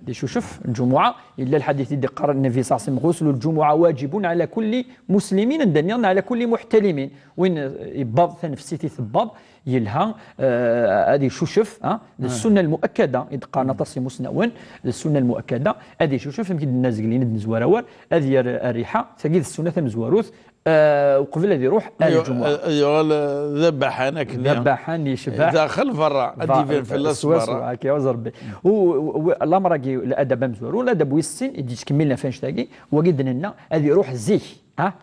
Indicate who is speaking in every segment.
Speaker 1: دي شوف الجمعة إلا الحديث اللي قرأ النبي صلى الله عليه وسلم غسل الجمعة واجب على كل مسلمين ندنيا على كل محتلمين وين يباب تنفسيتي ثباب يلها هذه شوشف السنة المؤكدة إذ قارنا تصي مسنون السنة المؤكدة هذه شوشف يمكن الناس قليل نزوراور هذه الريحة تجد السنة مزواروث وقبل هذه يروح الجمعة
Speaker 2: ايوه ذبحان
Speaker 1: ذبحان يشبه
Speaker 2: داخل برا ادي في
Speaker 1: السواسو هكا وزربي والامر الادب مزور والادب والسين يجي تكملنا فين شتاقي وقد لنا هذه يروح زيك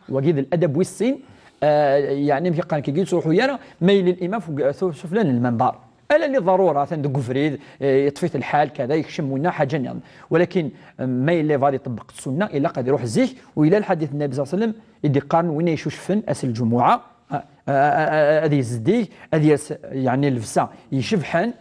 Speaker 1: وقد الادب والسين يعني مشي قال كي تروحوا يانا ميل الامام شوف لنا المنبر الا اللي ضروره ثاني فريد يطفيت الحال كذا يكشم لنا حاجه نعم ولكن ما اللي غادي يطبق السنه الا قد يروح زيك والى الحديث النبي صلى الله عليه وسلم يدي قارن وين يشوش فن اس الجمعه هذه زديك هذه يعني لبسه يشبحن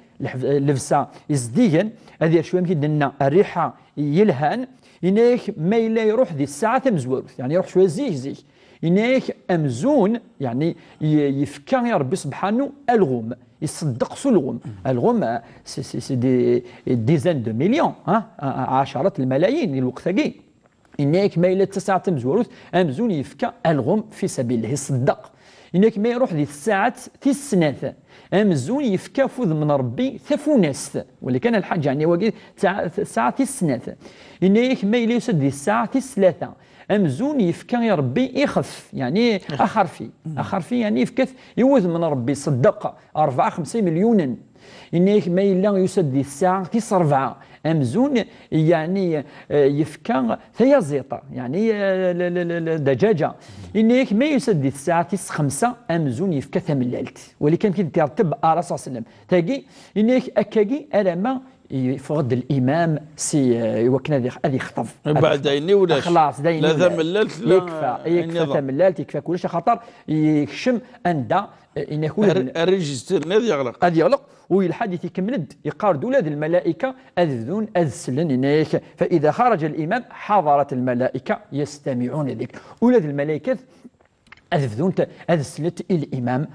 Speaker 1: لبسه يزديجن هذه شويه يمكن لنا الريحه يلهان ينيك ما الا يروح ذي الساعه مزوروث يعني يروح شويه زيك ينيك امزون يعني يفكى يا ربي سبحانه الغم يصدق سلغم الغم سي دي ديزان دو مليون عشرات الملايين الوقت هكي إنك ما إلا 9 مزوروث أمزون يفكى الغم في سبيل الله يصدق إنك ما يروح ذي الساعة في السنة أمزون يفكى فوذ من ربي ثفونس واللي كان الحاج يعني وقت ساعة السنة إنك ما إلا يسد ذي الساعة الثلاثة أمزون يفكى يا ربي يخف يعني أخرفي يعني يفكث يوذ من ربي صدق 4-5 مليون إنك ما إلا يسد ذي الساعة 4 أمزون يعني يفكى ثيازيطة يعني دجاجة إنك ما يسد ذي الساعة 5 أمزون يفكى ثملالت ولي كان كيترتب على صلى الله عليه وسلم تاقي إنك أكاقي ألما يفقد الامام سي وكنا هذه خطف
Speaker 2: بعد دايني ولا
Speaker 1: خلاص دايني
Speaker 2: لا ذمللت
Speaker 1: يكفى ثمللت يكفى كلشي خاطر يكشم اندا ان يكون
Speaker 2: الريجستر هذا يغلق
Speaker 1: هذا يغلق والحديث يكمل يقارد ولاد الملائكه اذذون اذسلن انيك فاذا خرج الامام حضرت الملائكه يستمعون ذكر ولاد الملائكه أذفذون أذسلت الإمام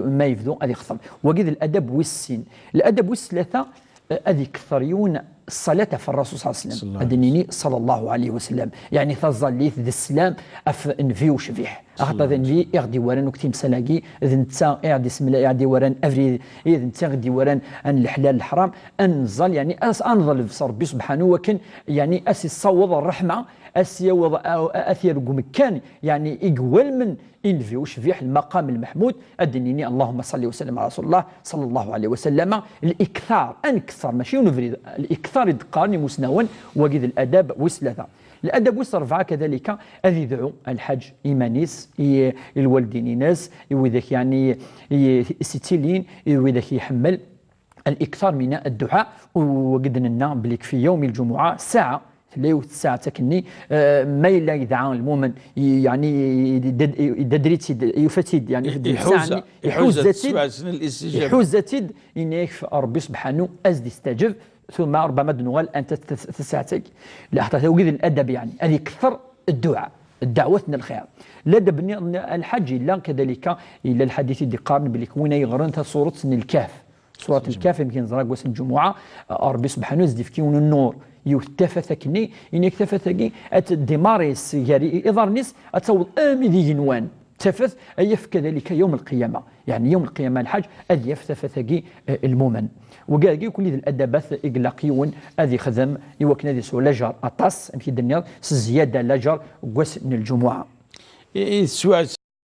Speaker 1: ما يفذون أذي خطب وقذ الأدب والسين الأدب والثلاثة أذي كثريون الصلاة في الرسول صلى الله عليه وسلم أدنيني صلى الله عليه وسلم يعني تظليث ذي السلام أف انفي وشبيح أخطى ذنفي إغدي وران وكتيم سلاقي إذن تسا إعدي سملا إعدي وران أفري إذن تسا غدي وران أن الحلال الحرام أنزل يعني أنظل في ربي سبحانه وكن يعني أسي صوض الرحمة أسي وضع أثير مكان يعني إقوال من إنفي وشبيح المقام المحمود أدنيني اللهم صل وسلم على رسول الله صلى الله عليه وسلم الإكثار أنكثر ماشي نفريد الإكثار يدقارني مسنون وقيد الأدب وسلثة الأدب والصرفعة كذلك أذي يدعو الحاج إيمانيس الوالدين ناس وذاك يعني ستيلين وذاك يحمل الإكثار من الدعاء وقد لنا بليك في يوم الجمعة ساعة ليو الساعة تكني ما إلا يدعى المؤمن يعني ددريت يفتيد يعني يحوز زتيد إنك ربي سبحانه أزد يستجب ثم ربما دنوال أنت تساعتك لا حتى توجد الأدب يعني أن يكثر الدعاء دعوتنا الخير الأدب الحج إلا كذلك إلى الحديث اللي قارن بالكون يغرن سورة الكهف سورة الكهف يمكن زراق وسن الجمعة ربي سبحانه يزدي فيكون النور يكتفثكني إن يكتفثكي أتدماريس يعني إضارنيس أتصور ذي جنوان تفث أيف كذلك يوم القيامة يعني يوم القيامة الحاج أذ يفتفثكي المؤمن وقال كل ذي الأدبات إقلاقيون أذي خدم يوكنا ذي سو لجر أطاس يمكن الدنيا زيادة لجر قوس من الجمعة
Speaker 2: سواء